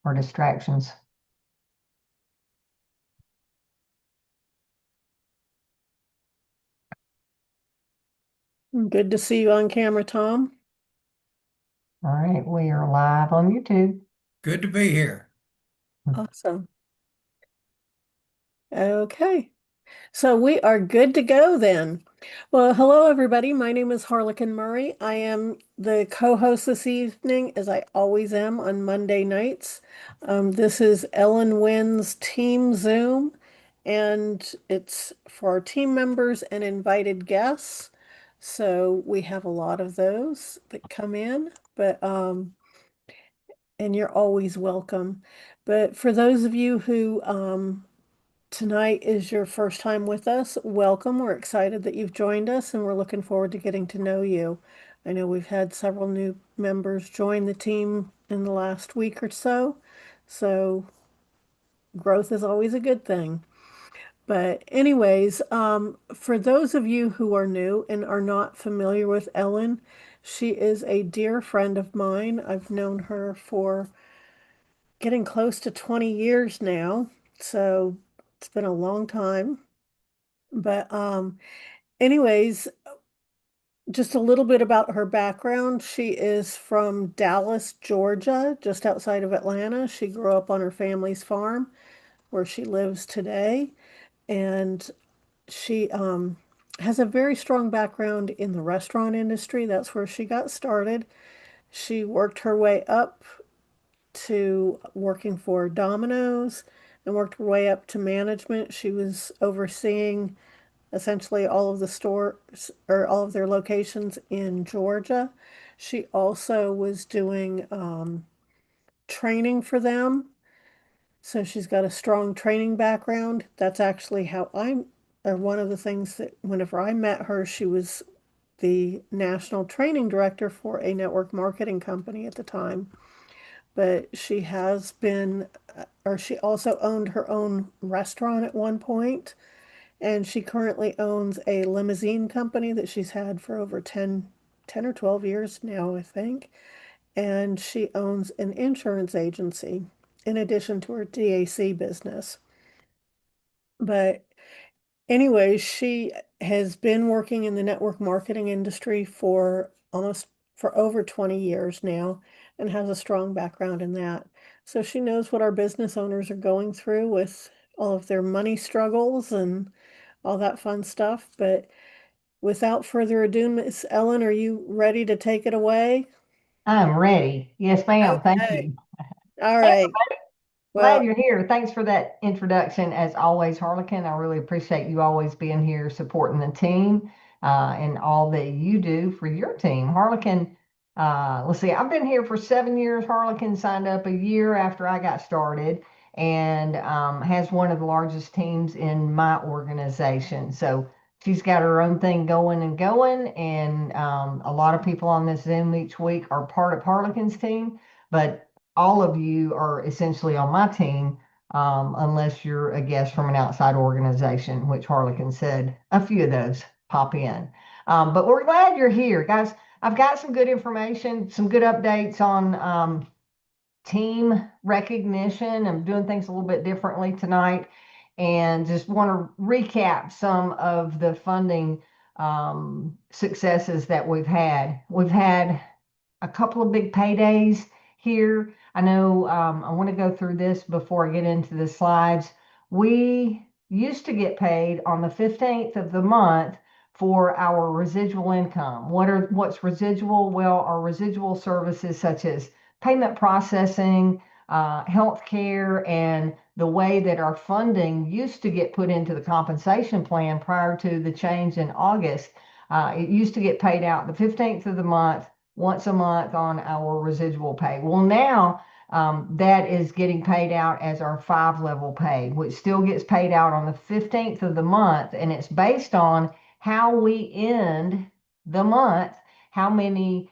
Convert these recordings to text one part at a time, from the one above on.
or distractions. Good to see you on camera, Tom. All right, we are live on YouTube. Good to be here. Awesome. Okay. So we are good to go then. Well, hello, everybody. My name is Harlequin Murray. I am the co-host this evening, as I always am on Monday nights. This is Ellen Wynn's Team Zoom, and it's for our team members and invited guests. So we have a lot of those that come in, and you're always welcome. But for those of you who tonight is your first time with us, welcome. We're excited that you've joined us and we're looking forward to getting to know you. I know we've had several new members join the team in the last week or so, so growth is always a good thing. But anyways, for those of you who are new and are not familiar with Ellen, she is a dear friend of mine. I've known her for getting close to 20 years now, so it's been a long time. But anyways, just a little bit about her background. She is from Dallas, Georgia, just outside of Atlanta. She grew up on her family's farm where she lives today, and she has a very strong background in the restaurant industry. That's where she got started. She worked her way up to working for Domino's and worked her way up to management. She was overseeing essentially all of the stores or all of their locations in Georgia. She also was doing training for them. So she's got a strong training background. That's actually how or one of the things that whenever I met her, she was the national training director for a network marketing company at the time. But she has been, or she also owned her own restaurant at one point, and she currently owns a limousine company that she's had for over 10 or 12 years now, I think. And she owns an insurance agency in addition to her DAC business. But anyway, she has been working in the network marketing industry for over 20 years now and has a strong background in that. So she knows what our business owners are going through with all of their money struggles and all that fun stuff. But without further ado, Miss Ellen, are you ready to take it away? I'm ready. Yes, ma'am. Thank Okay. you. All Hey, right. glad Well, you're here. Thanks for that introduction. As always, Harlequin, I really appreciate you always being here supporting the team and all that you do for your team. Harlequin, let's see, I've been here for 7 years. Harlequin signed up a year after I got started and has one of the largest teams in my organization. So she's got her own thing going and going. And a lot of people on this Zoom each week are part of Harlequin's team. But all of you are essentially on my team, unless you're a guest from an outside organization, which Harlequin said a few of those pop in. But we're glad you're here, guys. I've got some good information, some good updates on team recognition. I'm doing things a little bit differently tonight and just want to recap some of the funding successes that we've had. We've had a couple of big paydays here. I know I want to go through this before I get into the slides. We used to get paid on the 15th of the month for our residual income. What's residual? Well, our residual services such as payment processing, healthcare, and the way that our funding used to get put into the compensation plan prior to the change in August. It used to get paid out the 15th of the month once a month on our residual pay. Well, now that is getting paid out as our 5 level pay, which still gets paid out on the 15th of the month. And it's based on how we end the month, how many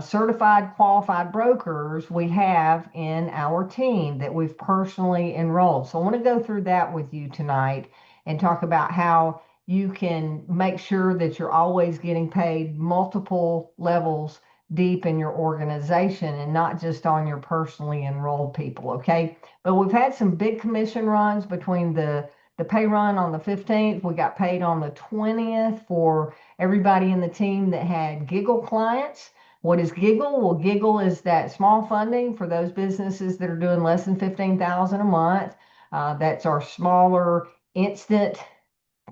certified qualified brokers we have in our team that we've personally enrolled. So I want to go through that with you tonight and talk about how you can make sure that you're always getting paid multiple levels deep in your organization and not just on your personally enrolled people. Okay. But we've had some big commission runs between the pay run on the 15th. We got paid on the 20th for everybody in the team that had Giggle clients. What is Giggle? Well, Giggle is that small funding for those businesses that are doing less than 15,000 a month. That's our smaller instant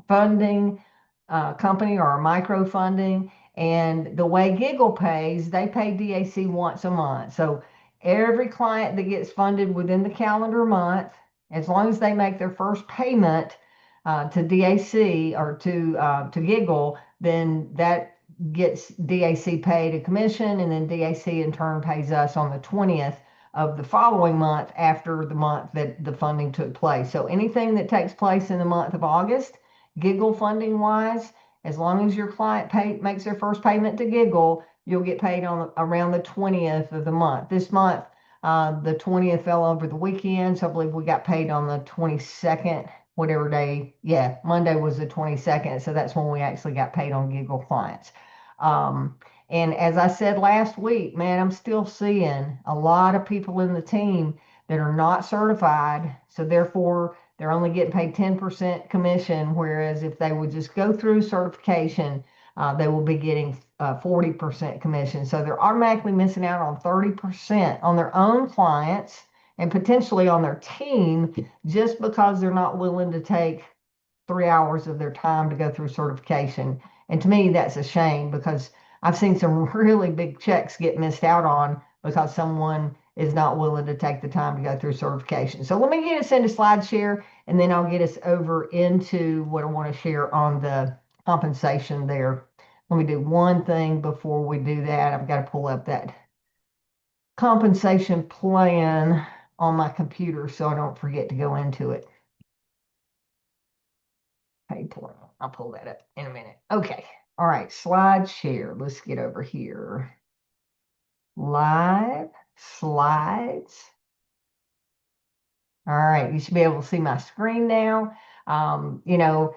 funding company or a micro funding. And the way Giggle pays, they pay DAC once a month. So every client that gets funded within the calendar month, as long as they make their first payment to DAC or to Giggle, then that gets DAC paid a commission, and then DAC in turn pays us on the 20th of the following month after the month that the funding took place. So anything that takes place in the month of August, Giggle funding wise, as long as your client makes their first payment to Giggle, you'll get paid on around the 20th of the month. This month, the 20th fell over the weekend, so I believe we got paid on the 22nd, whatever day. Yeah, Monday was the 22nd, so that's when we actually got paid on Giggle clients. Um, and as I said last week, man, I'm still seeing a lot of people in the team that are not certified, so therefore they're only getting paid 10% commission, whereas if they would just go through certification, they will be getting 40% commission. So they're automatically missing out on 30% on their own clients and potentially on their team just because they're not willing to take 3 hours of their time to go through certification. And to me, that's a shame because I've seen some really big checks get missed out on because someone is not willing to take the time to go through certification. So let me get us into slide share, and then I'll get us over into what I want to share on the compensation there. Let me do one thing before we do that. I've got to pull up that compensation plan on my computer so I don't forget to go into it. Pay plan. I'll pull that up in a minute. Okay. All right. Slide share. Let's get over here. Live slides. All right. You should be able to see my screen now. You know,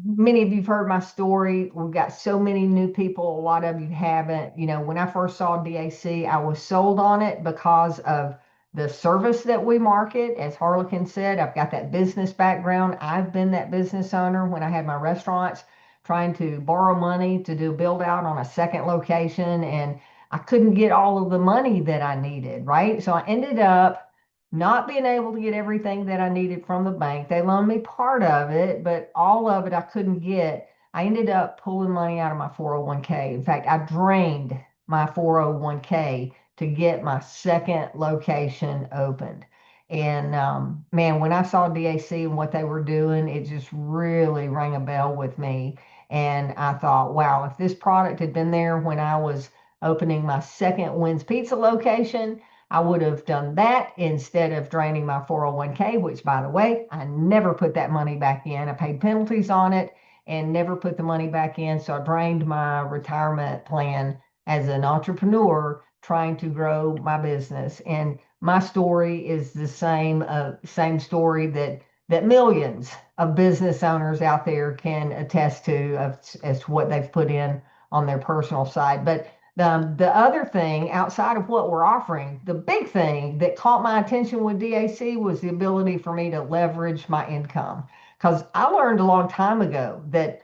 many of you've heard my story. We've got so many new people. A lot of you haven't. You know, when I first saw DAC, I was sold on it because of the service that we market. As Harlequin said, I've got that business background. I've been that business owner when I had my restaurants trying to borrow money to do build out on a second location. And I couldn't get all of the money that I needed, right? So I ended up not being able to get everything that I needed from the bank. They loaned me part of it, but all of it I couldn't get. I ended up pulling money out of my 401k. In fact, I drained my 401k to get my second location opened. And man, when I saw DAC and what they were doing, it just really rang a bell with me. And I thought, wow, if this product had been there when I was opening my second Wynn's Pizza location, I would have done that instead of draining my 401k, which, by the way, I never put that money back in. I paid penalties on it and never put the money back in. So I drained my retirement plan as an entrepreneur trying to grow my business. And my story is the same story that millions of business owners out there can attest to as to what they've put in on their personal side. But the other thing outside of what we're offering, the big thing that caught my attention with DAC was the ability for me to leverage my income. Because I learned a long time ago that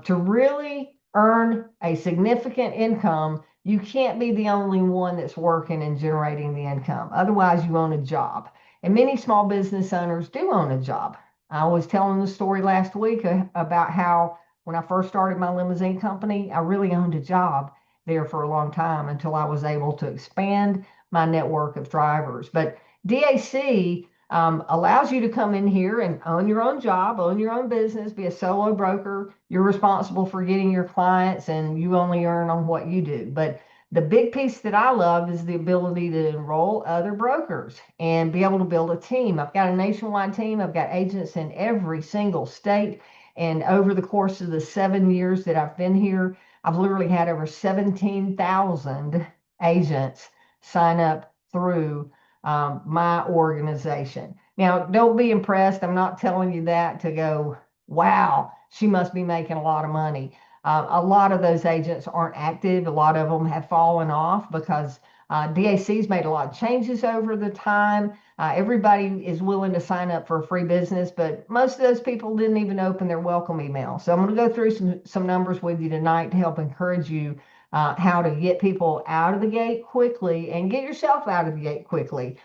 to really earn a significant income, you can't be the only one that's working and generating the income. Otherwise, you own a job. And many small business owners do own a job. I was telling the story last week about how when I first started my limousine company, I really owned a job there for a long time until I was able to expand my network of drivers. But DAC allows you to come in here and own your own job, own your own business, be a solo broker. You're responsible for getting your clients and you only earn on what you do. But the big piece that I love is the ability to enroll other brokers and be able to build a team. I've got a nationwide team. I've got agents in every single state. And over the course of the 7 years that I've been here, I've literally had over 17,000 agents sign up through my organization. Now, don't be impressed. I'm not telling you that to go, wow, she must be making a lot of money. A lot of those agents aren't active. A lot of them have fallen off because DAC's made a lot of changes over the time. Everybody is willing to sign up for a free business, but most of those people didn't even open their welcome email. So I'm going to go through some numbers with you tonight to help encourage you how to get people out of the gate quickly and get yourself out of the gate quickly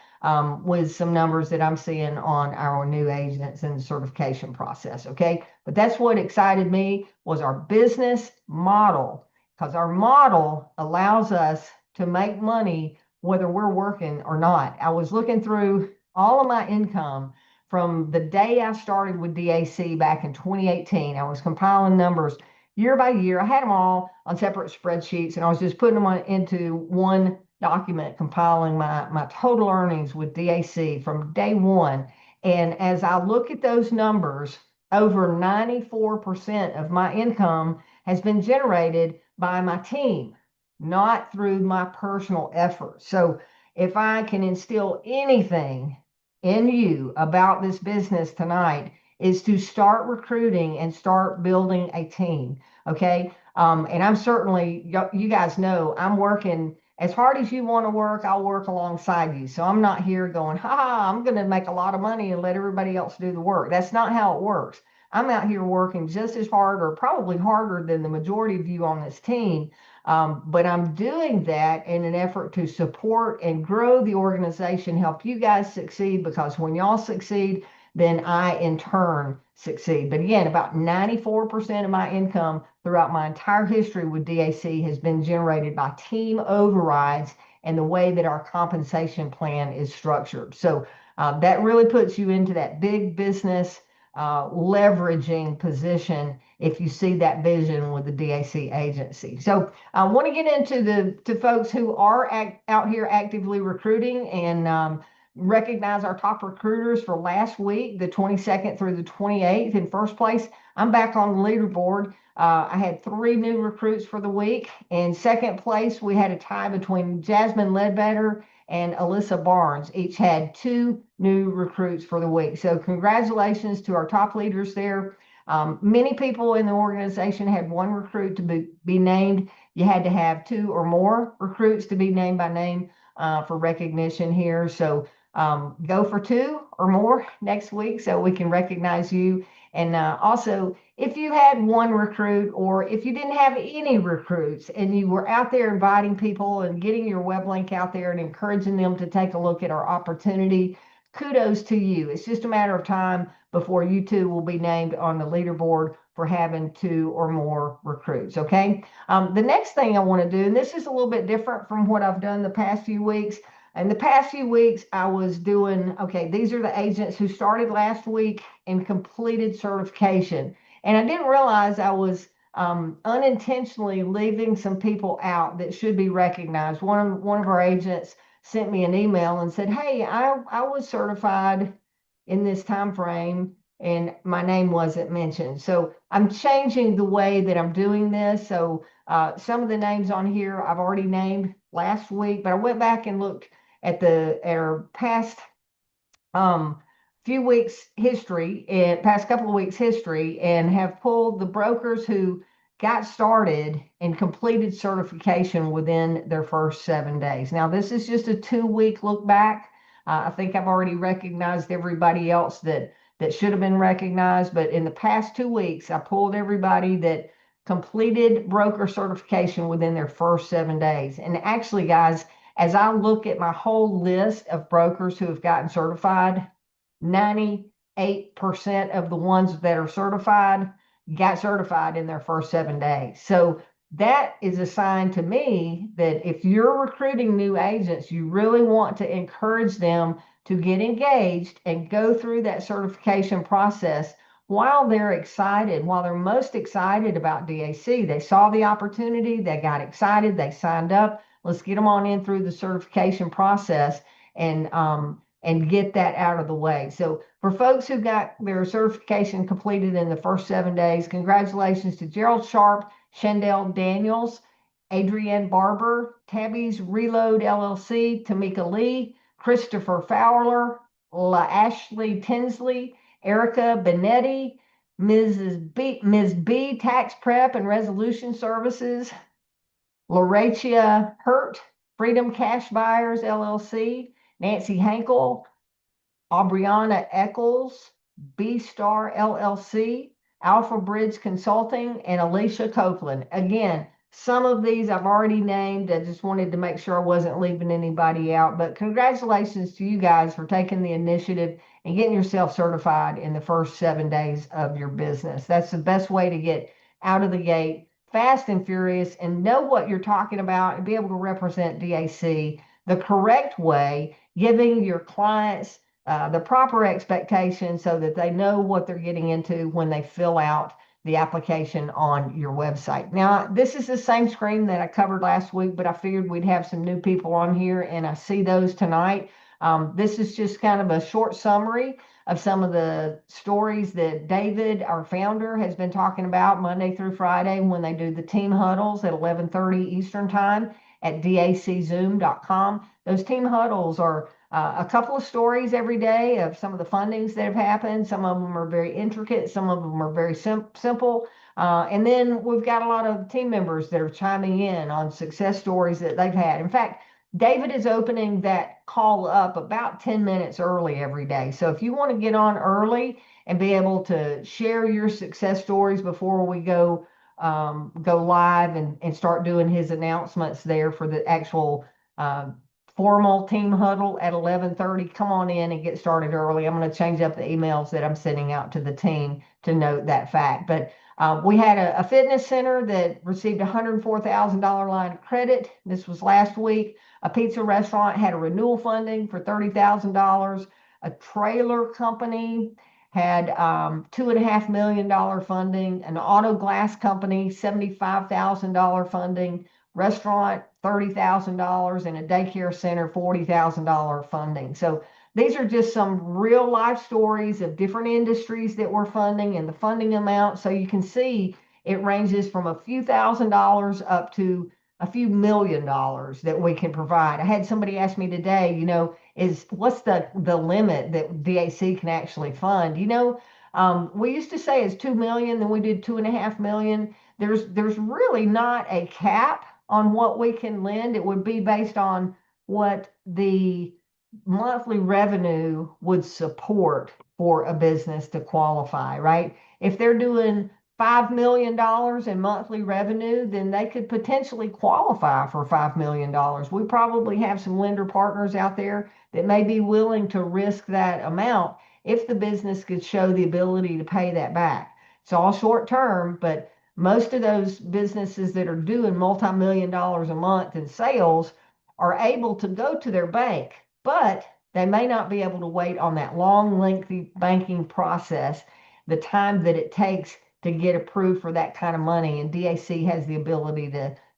with some numbers that I'm seeing on our new agents and the certification process. Okay. But that's what excited me was our business model, because our model allows us to make money whether we're working or not. I was looking through all of my income from the day I started with DAC back in 2018. I was compiling numbers year by year. I had them all on separate spreadsheets, and I was just putting them into one document, compiling my total earnings with DAC from day one. And as I look at those numbers, over 94% of my income has been generated by my team, not through my personal effort. So if I can instill anything in you about this business tonight, is to start recruiting and start building a team. Okay. And I'm certainly, you guys know, I'm working as hard as you want to work. I'll work alongside you. So I'm not here going, ha, I'm going to make a lot of money and let everybody else do the work. That's not how it works. I'm out here working just as hard, or probably harder than the majority of you on this team. But I'm doing that in an effort to support and grow the organization, help you guys succeed, because when y'all succeed, then I in turn succeed. But again, about 94% of my income throughout my entire history with DAC has been generated by team overrides and the way that our compensation plan is structured. So that really puts you into that big business leveraging position if you see that vision with the DAC agency. So I want to get into to folks who are out here actively recruiting, and recognize our top recruiters for last week, the 22nd through the 28th. In first place, I'm back on the leaderboard. I had 3 new recruits for the week. In second place, we had a tie between Jasmine Ledbetter and Alyssa Barnes. Each had 2 new recruits for the week. So congratulations to our top leaders there. Many people in the organization had 1 recruit to be named. You had to have 2 or more recruits to be named by name for recognition here. So go for 2 or more next week so we can recognize you. And also, if you had 1 recruit, or if you didn't have any recruits and you were out there inviting people and getting your web link out there and encouraging them to take a look at our opportunity, kudos to you. It's just a matter of time before you too will be named on the leaderboard for having 2 or more recruits. Okay. The next thing I want to do, and this is a little bit different from what I've done the past few weeks. In the past few weeks, I was doing, okay, these are the agents who started last week and completed certification. And I didn't realize I was unintentionally leaving some people out that should be recognized. One of our agents sent me an email and said, hey, I was certified in this time frame and my name wasn't mentioned. So I'm changing the way that I'm doing this. So some of the names on here I've already named last week, but I went back and looked at our past few weeks history, and past couple of weeks history, and have pulled the brokers who got started and completed certification within their first 7 days. Now, this is just a 2-week look back. I think I've already recognized everybody else that should have been recognized, but in the past 2 weeks, I pulled everybody that completed broker certification within their first 7 days. And actually, guys, as I look at my whole list of brokers who have gotten certified, 98% of the ones that are certified got certified in their first 7 days. So that is a sign to me that if you're recruiting new agents, you really want to encourage them to get engaged and go through that certification process while they're excited, while they're most excited about DAC. They saw the opportunity, they got excited, they signed up. Let's get them on in through the certification process and get that out of the way. So for folks who got their certification completed in the first 7 days, congratulations to Gerald Sharp, Shandell Daniels, Adrienne Barber, Tabby's Reload LLC, Tamika Lee, Christopher Fowler, Ashley Tinsley, Erica Benetti, Ms. B Tax Prep and Resolution Services, Lauratia Hurt, Freedom Cash Buyers LLC, Nancy Hankel, Aubriana Eccles, B Star LLC, Alpha Bridge Consulting, and Alicia Copeland. Again, some of these I've already named. I just wanted to make sure I wasn't leaving anybody out. But congratulations to you guys for taking the initiative and getting yourself certified in the first 7 days of your business. That's the best way to get out of the gate fast and furious and know what you're talking about and be able to represent DAC the correct way, giving your clients the proper expectations so that they know what they're getting into when they fill out the application on your website. Now, this is the same screen that I covered last week, but I figured we'd have some new people on here, and I see those tonight. This is just kind of a short summary of some of the stories that David, our founder, has been talking about Monday through Friday when they do the team huddles at 11:30 Eastern Time at daczoom.com. Those team huddles are a couple of stories every day of some of the fundings that have happened. Some of them are very intricate, some of them are very simple. And then we've got a lot of team members that are chiming in on success stories that they've had. In fact, David is opening that call up about 10 minutes early every day. So if you want to get on early and be able to share your success stories before we go live and start doing his announcements there for the actual formal team huddle at 11:30. Come on in and get started early. I'm going to change up the emails that I'm sending out to the team to note that fact. But we had a fitness center that received a $104,000 line of credit. This was last week. A pizza restaurant had a renewal funding for $30,000. A trailer company had $2.5 million funding. An auto glass company, $75,000 funding. Restaurant, $30,000, and a daycare center, $40,000 funding. So these are just some real life stories of different industries that we're funding and the funding amount. So you can see it ranges from a few $1,000s up to a few $1,000,000 that we can provide. I had somebody ask me today, what's the limit that DAC can actually fund? We used to say it's 2 million, then we did 2.5 million. There's really not a cap on what we can lend. It would be based on what the monthly revenue would support for a business to qualify, right? If they're doing $5 million in monthly revenue, then they could potentially qualify for $5 million. We probably have some lender partners out there that may be willing to risk that amount if the business could show the ability to pay that back. It's all short term, but most of those businesses that are doing multi-million dollars a month in sales are able to go to their bank, but they may not be able to wait on that long, lengthy banking process, the time that it takes to get approved for that kind of money. And DAC has the ability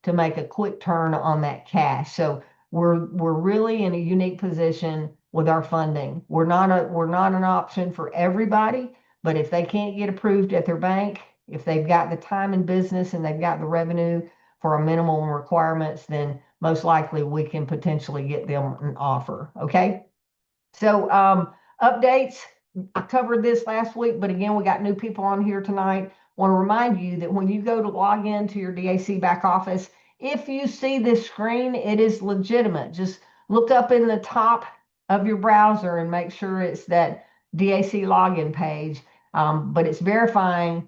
to make a quick turn on that cash. So we're really in a unique position with our funding. We're not an option for everybody, but if they can't get approved at their bank, if they've got the time in business and they've got the revenue for our minimum requirements, then most likely we can potentially get them an offer. Okay. So updates, I covered this last week, but again, we got new people on here tonight. Want to remind you that when you go to log into your DAC back office, if you see this screen, it is legitimate. Just look up in the top of your browser and make sure it's that DAC login page, but it's verifying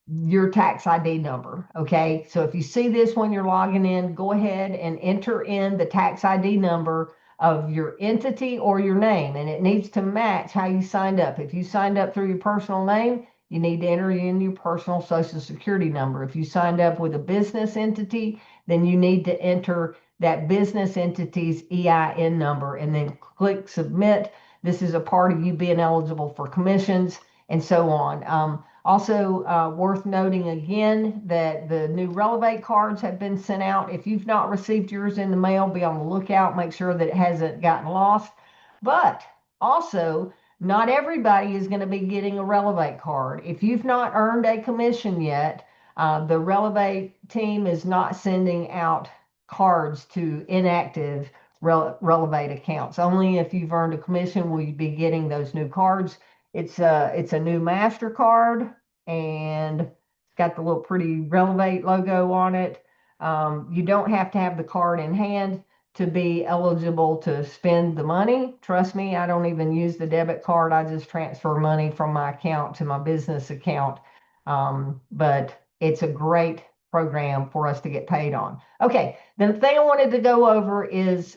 your tax ID number. Okay. So if you see this when you're logging in, go ahead and enter in the tax ID number of your entity or your name, and it needs to match how you signed up. If you signed up through your personal name, you need to enter in your personal social security number. If you signed up with a business entity, then you need to enter that business entity's EIN number and then click submit. This is a part of you being eligible for commissions and so on. Also, worth noting again that the new Relevate cards have been sent out. If you've not received yours in the mail, be on the lookout. Make sure that it hasn't gotten lost. But also, not everybody is going to be getting a Relevate card. If you've not earned a commission yet, the Relevate team is not sending out cards to inactive Relevate accounts. Only if you've earned a commission will you be getting those new cards. It's a new MasterCard and it's got the little pretty Relevate logo on it. You don't have to have the card in hand to be eligible to spend the money. Trust me, I don't even use the debit card. I just transfer money from my account to my business account. But it's a great program for us to get paid on. Okay, the thing I wanted to go over is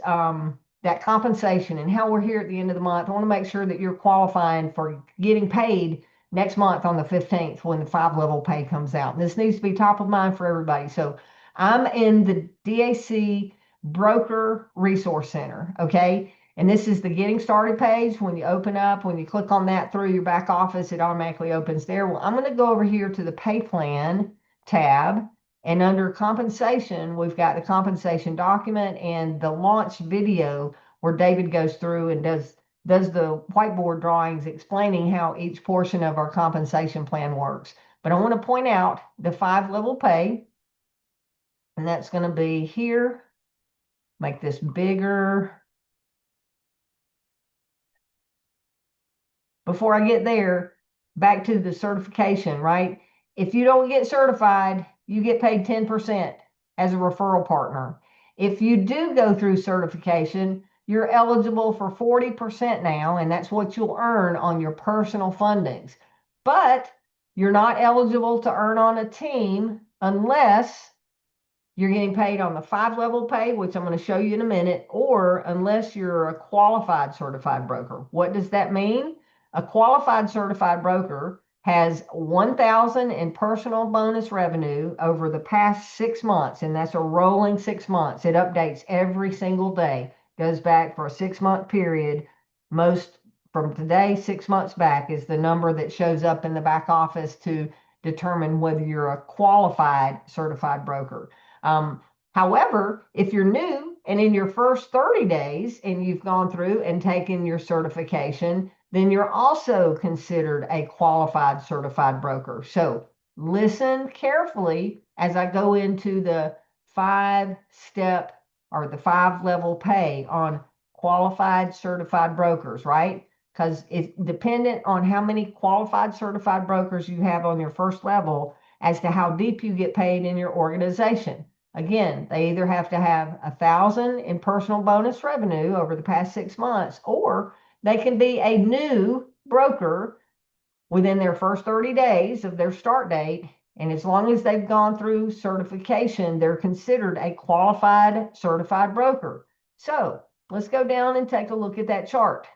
that compensation and how we're here at the end of the month. I want to make sure that you're qualifying for getting paid next month on the 15th when the 5-level pay comes out. And this needs to be top of mind for everybody. So I'm in the DAC Broker Resource Center, okay? And this is the getting started page. When you open up, when you click on that through your back office, it automatically opens there. Well, I'm going to go over here to the pay plan tab, and under compensation, we've got the compensation document and the launch video where David goes through and does the whiteboard drawings explaining how each portion of our compensation plan works. But I want to point out the 5-level pay, and that's going to be here. Make this bigger. Before I get there, back to the certification, right? If you don't get certified, you get paid 10% as a referral partner. If you do go through certification, you're eligible for 40% now, and that's what you'll earn on your personal fundings. But you're not eligible to earn on a team unless you're getting paid on the 5-level pay, which I'm going to show you in a minute, or unless you're a qualified certified broker. What does that mean? A qualified certified broker has 1,000 in personal bonus revenue over the past 6 months, and that's a rolling 6 months. It updates every single day, goes back for a 6-month period. Most from today, 6 months back, is the number that shows up in the back office to determine whether you're a qualified certified broker. However, if you're new and in your first 30 days and you've gone through and taken your certification, then you're also considered a qualified certified broker. So listen carefully as I go into the 5-step or the 5-level pay on qualified certified brokers, right? Because it's dependent on how many qualified certified brokers you have on your first level as to how deep you get paid in your organization. Again, they either have to have 1,000 in personal bonus revenue over the past 6 months, or they can be a new broker within their first 30 days of their start date. And as long as they've gone through certification, they're considered a qualified certified broker. So let's go down and take a look at that chart.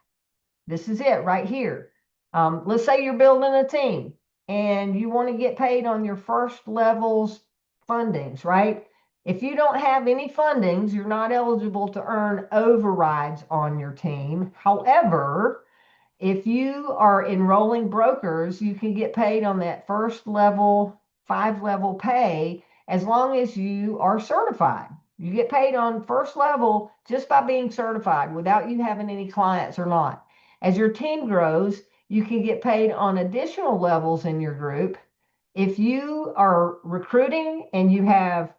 This is it right here. Let's say you're building a team and you want to get paid on your first level's fundings, right? If you don't have any fundings, you're not eligible to earn overrides on your team. However, if you are enrolling brokers, you can get paid on that first level, 5-level pay as long as you are certified. You get paid on first level just by being certified without you having any clients or not. As your team grows, you can get paid on additional levels in your group. If you are recruiting and you have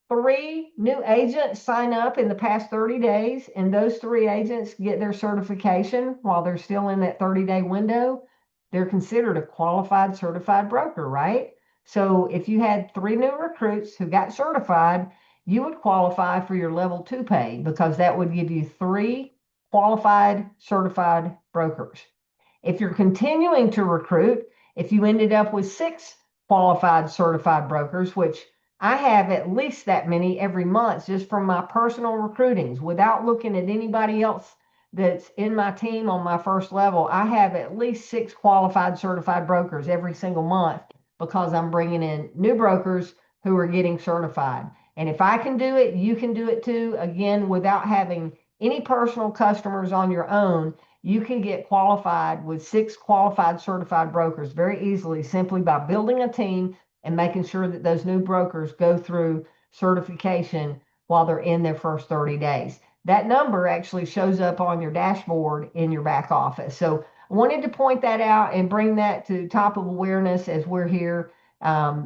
3 new agents sign up in the past 30 days, and those 3 agents get their certification while they're still in that 30-day window, they're considered a qualified certified broker, right? So if you had 3 new recruits who got certified, you would qualify for your level 2 pay because that would give you 3 qualified certified brokers. If you're continuing to recruit, if you ended up with 6 qualified certified brokers, which I have at least that many every month just from my personal recruitings without looking at anybody else that's in my team on my first level. I have at least 6 qualified certified brokers every single month because I'm bringing in new brokers who are getting certified. And if I can do it, you can do it too. Again, without having any personal customers on your own, you can get qualified with 6 qualified certified brokers very easily simply by building a team and making sure that those new brokers go through certification while they're in their first 30 days. That number actually shows up on your dashboard in your back office. So I wanted to point that out and bring that to top of awareness as we're here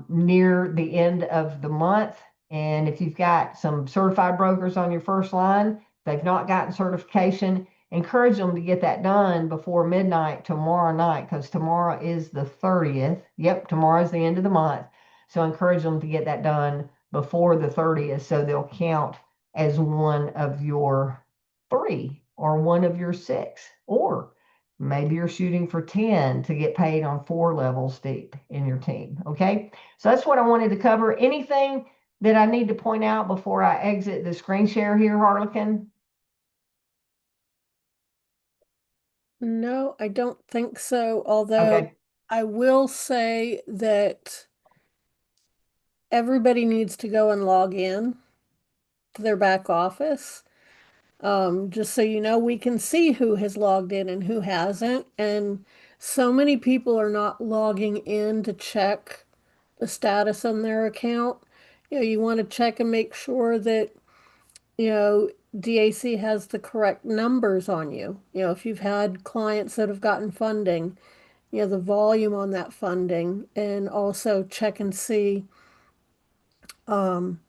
near the end of the month. And if you've got some certified brokers on your first line, they've not gotten certification, encourage them to get that done before midnight tomorrow night, because tomorrow is the 30th. Yep, tomorrow is the end of the month. So encourage them to get that done before the 30th so they'll count as one of your three or one of your six, or maybe you're shooting for 10 to get paid on 4 levels deep in your team. Okay. So that's what I wanted to cover. Anything that I need to point out before I exit the screen share here, Harlequin? No, I don't think so. Although Okay. I will say that everybody needs to go and log in to their back office. Just so you know, we can see who has logged in and who hasn't. And so many people are not logging in to check the status on their account. You want to check and make sure that, DAC has the correct numbers on you. If you've had clients that have gotten funding, the volume on that funding, and also check and see, um,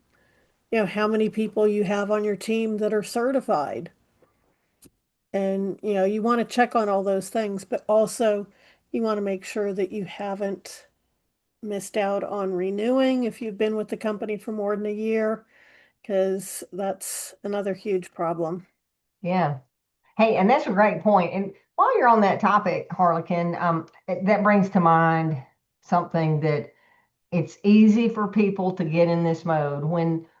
how many people you have on your team that are certified. And, you want to check on all those things, but also you want to make sure that you haven't missed out on renewing if you've been with the company for more than a year, because that's another huge problem. Yeah. Hey, and that's a great point. And while you're on that topic, Harlequin, that brings to mind something that it's easy for people to get in this mode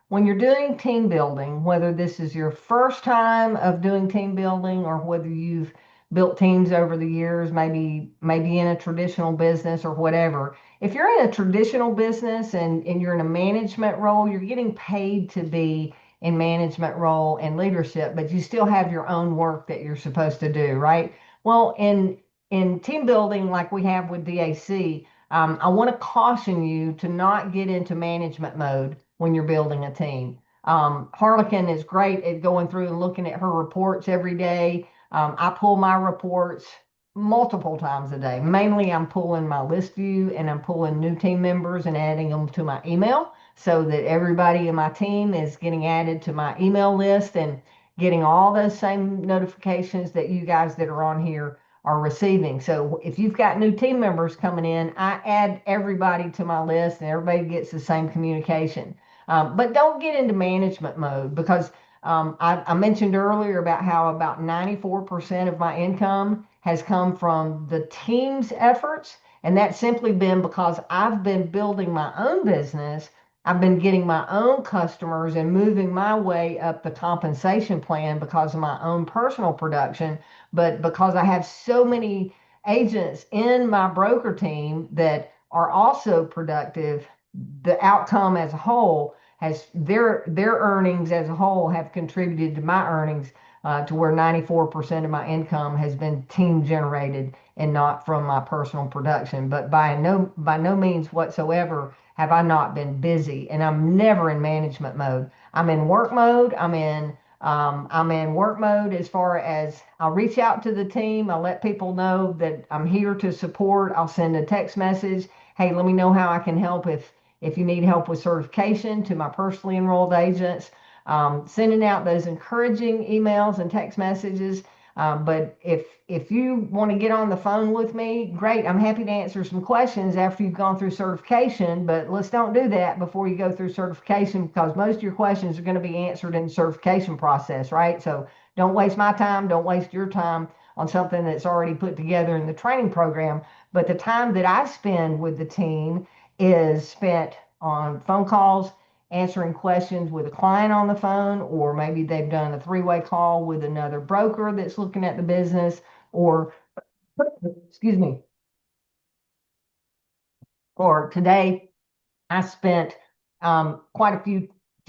when you're doing team building, whether this is your first time of doing team building or whether you've built teams over the years, maybe in a traditional business or whatever. If you're in a traditional business and you're in a management role, you're getting paid to be in management role and leadership, but you still have your own work that you're supposed to do, right? Well, in team building like we have with DAC, I want to caution you to not get into management mode when you're building a team. Harlequin is great at going through and looking at her reports every day. I pull my reports multiple times a day. Mainly, I'm pulling my list view and I'm pulling new team members and adding them to my email so that everybody in my team is getting added to my email list and getting all those same notifications that you guys that are on here are receiving. So if you've got new team members coming in, I add everybody to my list and everybody gets the same communication. But don't get into management mode because I mentioned earlier about how about 94% of my income has come from the team's efforts. And that's simply been because I've been building my own business. I've been getting my own customers and moving my way up the compensation plan because of my own personal production. But because I have so many agents in my broker team that are also productive, the outcome as a whole has their earnings as a whole have contributed to my earnings to where 94% of my income has been team generated and not from my personal production. But by no means whatsoever have I not been busy, and I'm never in management mode. I'm in work mode. I'm in work mode as far as I'll reach out to the team. I'll let people know that I'm here to support. I'll send a text message. Hey, let me know how I can help if you need help with certification to my personally enrolled agents. Sending out those encouraging emails and text messages. But if you want to get on the phone with me, great. I'm happy to answer some questions after you've gone through certification, but let's don't do that before you go through certification because most of your questions are going to be answered in the certification process, right? So don't waste my time, don't waste your time on something that's already put together in the training program. But the time that I spend with the team is spent on phone calls, answering questions with a client on the phone, or maybe they've done a three-way call with another broker that's looking at the business, or, excuse me, or today I spent quite a few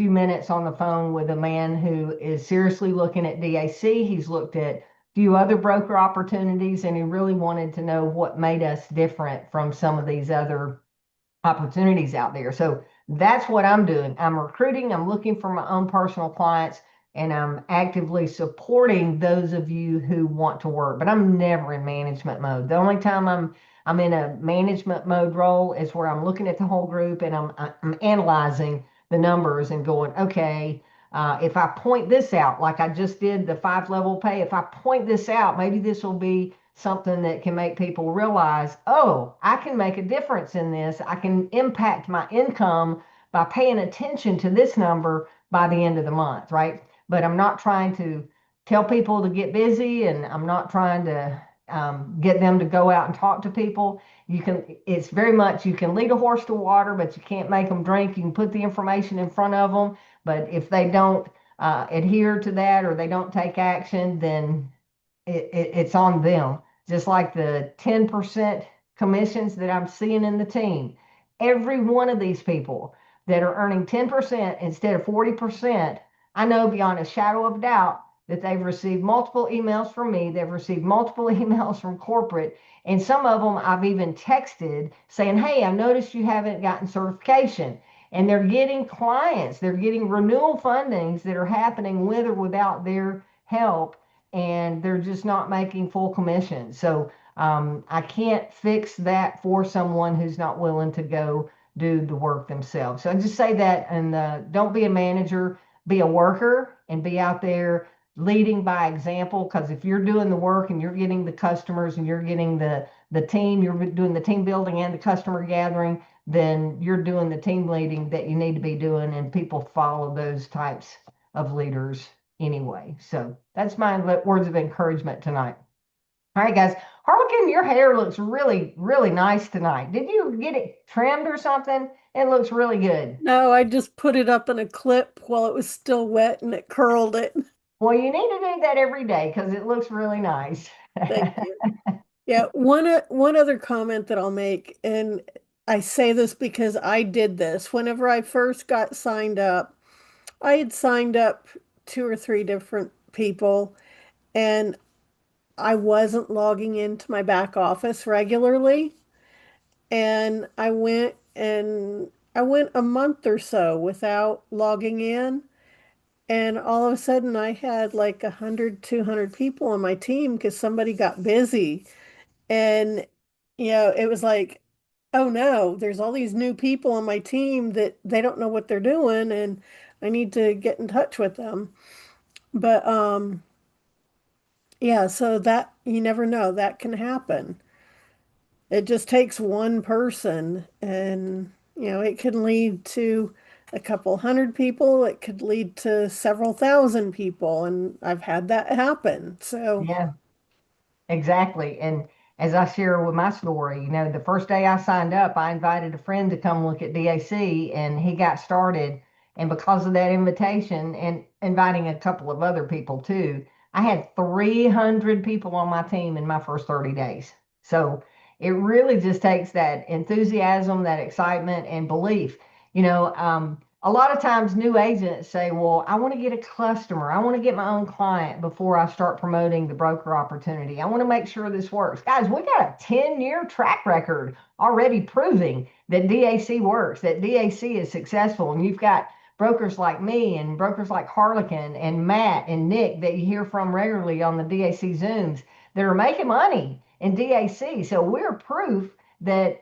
minutes on the phone with a man who is seriously looking at DAC. He's looked at a few other broker opportunities, and he really wanted to know what made us different from some of these other opportunities out there. So that's what I'm doing. I'm recruiting, I'm looking for my own personal clients, and I'm actively supporting those of you who want to work. But I'm never in management mode. The only time I'm in a management mode role is where I'm looking at the whole group and I'm analyzing the numbers and going, okay, If I point this out, like I just did the 5 level pay, if I point this out, maybe this will be something that can make people realize, oh, I can make a difference in this. I can impact my income by paying attention to this number by the end of the month, right? But I'm not trying to tell people to get busy, and I'm not trying to get them to go out and talk to people. It's very much, you can lead a horse to water, but you can't make them drink. You can put the information in front of them, but if they don't adhere to that, or they don't take action, then it's on them. Just like the 10% commissions that I'm seeing in the team. Every one of these people that are earning 10% instead of 40%, I know beyond a shadow of doubt that they've received multiple emails from me. They've received multiple emails from corporate. And some of them I've even texted saying, hey, I noticed you haven't gotten certification. And they're getting clients, they're getting renewal fundings that are happening with or without their help, and they're just not making full commission. So I can't fix that for someone who's not willing to go do the work themselves. So I just say that, and don't be a manager, be a worker, and be out there leading by example. Because if you're doing the work and you're getting the customers and you're getting the team, you're doing the team building and the customer gathering, then you're doing the team leading that you need to be doing, and people follow those types of leaders anyway. So that's my words of encouragement tonight. All right, guys. Harlequin, your hair looks really, really nice tonight. Did you get it trimmed or something? It looks really good. No, I just put it up in a clip while it was still wet and it curled it. Well, you need to do that every day because it looks really nice. Thank you. Yeah, one other comment that I'll make, and I say this because I did this. Whenever I first got signed up, I had signed up two or three different people, and I wasn't logging into my back office regularly. And I went a month or so without logging in. And all of a sudden I had like 100, 200 people on my team because somebody got busy. And, it was like, oh no, there's all these new people on my team that they don't know what they're doing, and I need to get in touch with them. But yeah, so that you never know, that can happen. It just takes one person, and it can lead to a couple hundred people, it could lead to several thousand people, and I've had that happen. So, Yeah. Exactly. And as I share with my story, the first day I signed up, I invited a friend to come look at DAC, and he got started. And because of that invitation and inviting a couple of other people too, I had 300 people on my team in my first 30 days. So it really just takes that enthusiasm, that excitement, and belief. A lot of times new agents say, well, I want to get a customer. I want to get my own client before I start promoting the broker opportunity. I want to make sure this works. Guys, we got a 10-year track record already proving that DAC works, that DAC is successful. And you've got brokers like me and brokers like Harlequin and Matt and Nick that you hear from regularly on the DAC Zooms that are making money in DAC. So we're proof that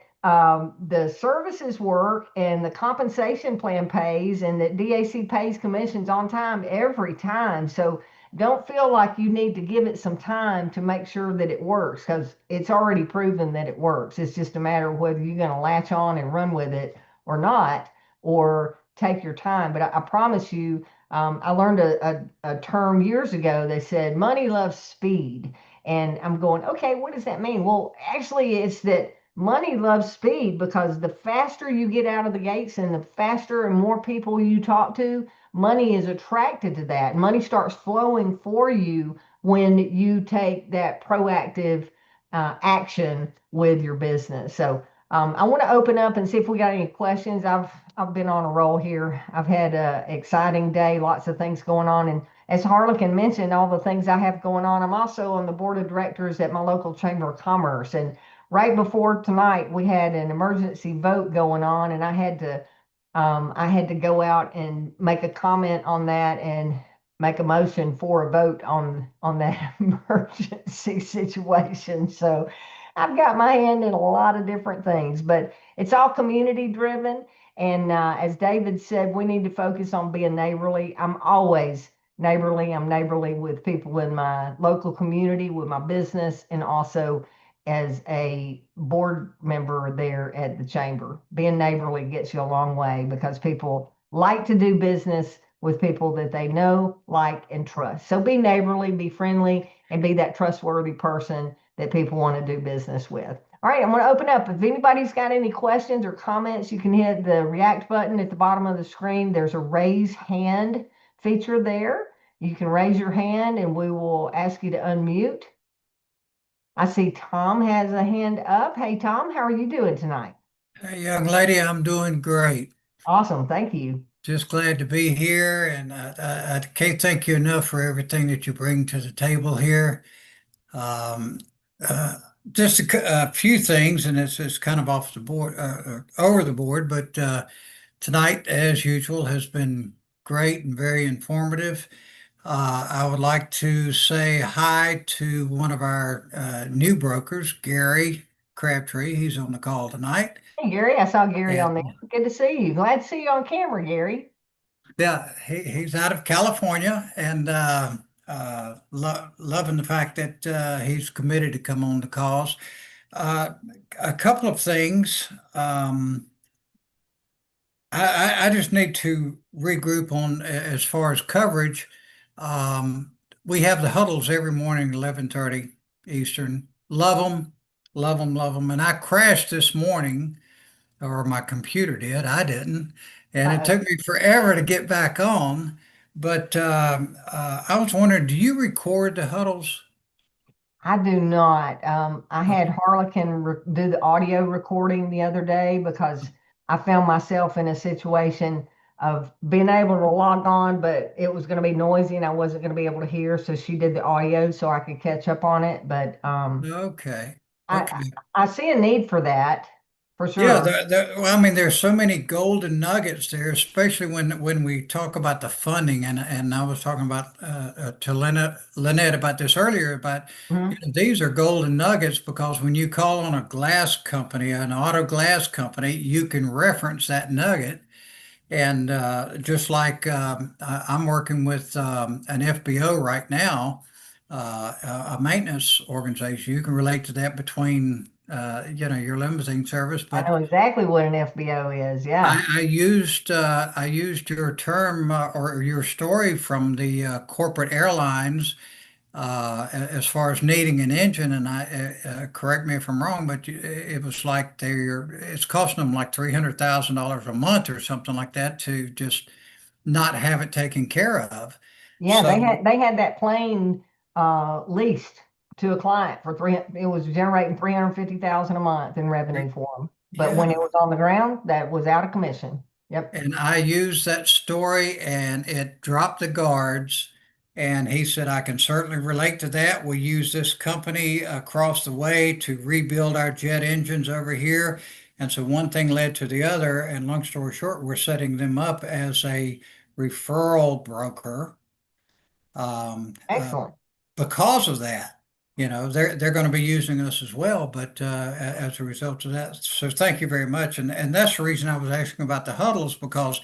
the services work and the compensation plan pays, and that DAC pays commissions on time every time. So don't feel like you need to give it some time to make sure that it works, because it's already proven that it works. It's just a matter of whether you're going to latch on and run with it or not, or take your time. But I promise you, I learned a term years ago. They said money loves speed. And I'm going, okay, what does that mean? Well, actually, it's that money loves speed, because the faster you get out of the gates and the faster and more people you talk to, money is attracted to that. Money starts flowing for you when you take that proactive action with your business. So I want to open up and see if we got any questions. I've been on a roll here. I've had an exciting day, lots of things going on, and as Harlequin mentioned, all the things I have going on. I'm also on the board of directors at my local chamber of commerce, and right before tonight, we had an emergency vote going on, and I had to go out and make a comment on that and make a motion for a vote on that emergency situation. So I've got my hand in a lot of different things, but it's all community driven. And as David said, we need to focus on being neighborly. I'm always neighborly. I'm neighborly with people in my local community, with my business, and also as a board member there at the chamber. Being neighborly gets you a long way because people like to do business with people that they know, like, and trust. So be neighborly, be friendly, and be that trustworthy person that people want to do business with. All right, I'm going to open up. If anybody's got any questions or comments, you can hit the react button at the bottom of the screen. There's a raise hand feature there. You can raise your hand and we will ask you to unmute. I see Tom has a hand up. Hey, Tom, how are you doing tonight? Hey, young lady, I'm doing great. Awesome. Thank you. Just glad to be here, and I can't thank you enough for everything that you bring to the table here. Um, uh, just a few things, and it's kind of off the board, over the board, but tonight, as usual, has been great and very informative. I would like to say hi to one of our new brokers, Gary Crabtree. He's on the call tonight. Hey, Gary, I saw Gary on there. And Good to see you. Glad to see you on camera, Gary. yeah, he's out of California and loving the fact that he's committed to come on the calls. Uh, a couple of things. I just need to regroup on as far as coverage. Um, we have the huddles every morning, 11:30 Eastern. Love them, love them, love them. And I crashed this morning, or my computer did. I didn't. And it Uh-oh. took me forever to get back on. But I was wondering, do you record the huddles? I do not. I had Harlequin do the audio recording the other day because I found myself in a situation of being able to log on, but it was going to be noisy and I wasn't going to be able to hear. So she did the audio so I could catch up on it. But Okay. I, I Okay. I see a need for that for Yeah, sure. well, I mean, there's so many golden nuggets there, especially when we talk about the funding, and I was talking about to Lynette about this earlier about Mhm. these are golden nuggets because when you call on a glass company, an auto glass company, you can reference that nugget, and just like I'm working with an FBO right now, a maintenance organization, you can relate to that between your limousine service, I but know exactly what an FBO is. Yeah. I used your term or your story from the corporate airlines as far as needing an engine, and I correct me if I'm wrong, but it was like it's costing them like $300,000 a month or something like that to just not have it taken care of. Yeah, So they had that plane leased to a client for three. It was generating 350,000 a month in revenue for them. But when yeah, it was on the ground, that was out of commission. Yep. and I used that story and it dropped the guards. And he said, I can certainly relate to that. We use this company across the way to rebuild our jet engines over here. And so one thing led to the other. And long story short, we're setting them up as a referral broker um, uh, Excellent. because of that. They're going to be using us as well, but as a result of that. So thank you very much. And that's the reason I was asking about the huddles because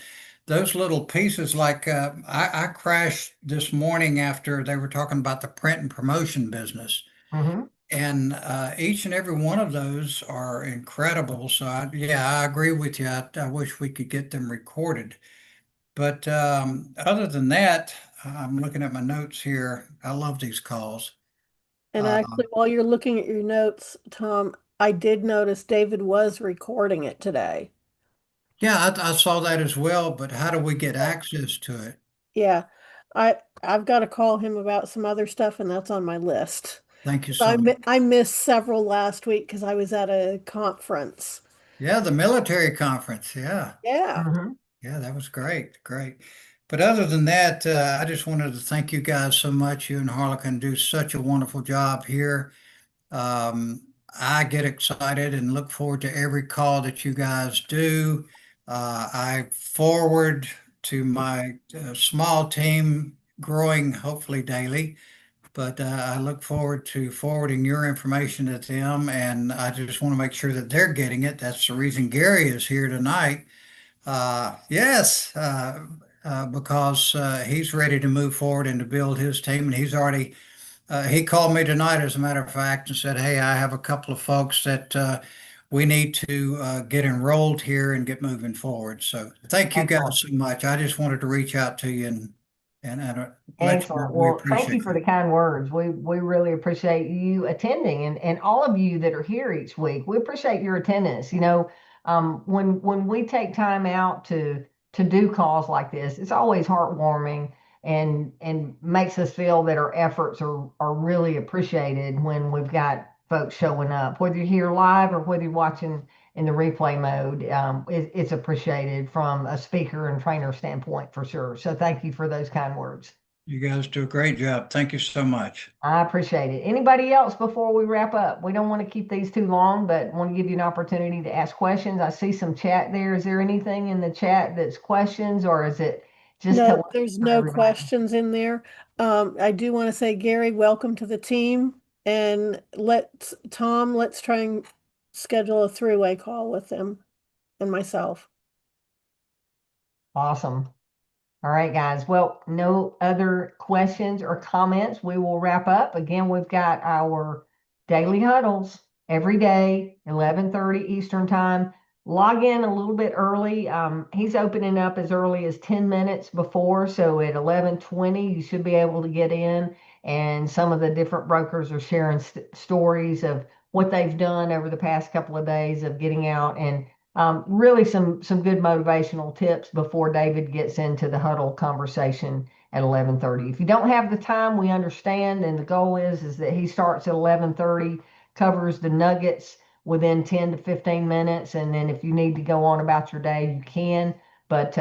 those little pieces, like I crashed this morning after they were talking about the print and promotion business. Hmm. And each and every one of those are incredible. So yeah, I agree with you. I wish we could get them recorded. But other than that, I'm looking at my notes here. I love these calls. And Uh, actually, while you're looking at your notes, Tom, I did notice David was recording it today. yeah, I saw that as well, but how do we get access to it? Yeah, I've got to call him about some other stuff, and that's on my list. Thank you 'Cause so much. I missed several last week because I was at a conference. Yeah, the military conference. Yeah, Yeah. Hmm. yeah, that was great, great. But other than that, I just wanted to thank you guys so much. You and Harlequin do such a wonderful job here. Um, I get excited and look forward to every call that you guys do. I forward to my small team growing hopefully daily, but I look forward to forwarding your information to them. And I just want to make sure that they're getting it. That's the reason Gary is here tonight Yes, because he's ready to move forward and to build his team, and he's already he called me tonight, as a matter of fact, and said, "Hey, I have a couple of folks that we need to get enrolled here and get moving forward." So, thank you Excellent. guys so much. I just wanted to reach out to you and let you know Excellent. we Well, thank you appreciate for you. the kind words. We really appreciate you attending and all of you that are here each week. We appreciate your attendance. When we take time out to do calls like this, it's always heartwarming and makes us feel that our efforts are really appreciated when we've got folks showing up, whether you're here live or whether you're watching in the replay mode. It's appreciated from a speaker and trainer standpoint for sure. So thank you for those kind words. You guys do a great job. Thank you so much. I appreciate it. Anybody else before we wrap up? We don't want to keep these too long, but want to give you an opportunity to ask questions. I see some chat there. Is there anything in the chat that's questions, or is it just to No, listen there's for no everybody? questions in there. I do want to say, Gary, welcome to the team. And let's try and schedule a three-way call with them and myself. Awesome. All right, guys. Well, no other questions or comments. We will wrap up. Again, we've got our daily huddles every day, 11:30 Eastern time. Log in a little bit early. He's opening up as early as 10 minutes before. So at 11:20, you should be able to get in. And some of the different brokers are sharing stories of what they've done over the past couple of days of getting out and really some good motivational tips before David gets into the huddle conversation at 11:30. If you don't have the time, we understand, and the goal is that he starts at 11:30, covers the nuggets within 10 to 15 minutes, and then if you need to go on about your day, you can. But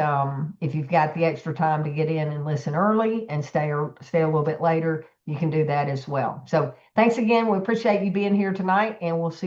if you've got the extra time to get in and listen early and stay a little bit later, you can do that as well. So thanks again. We appreciate you being here tonight, and we'll see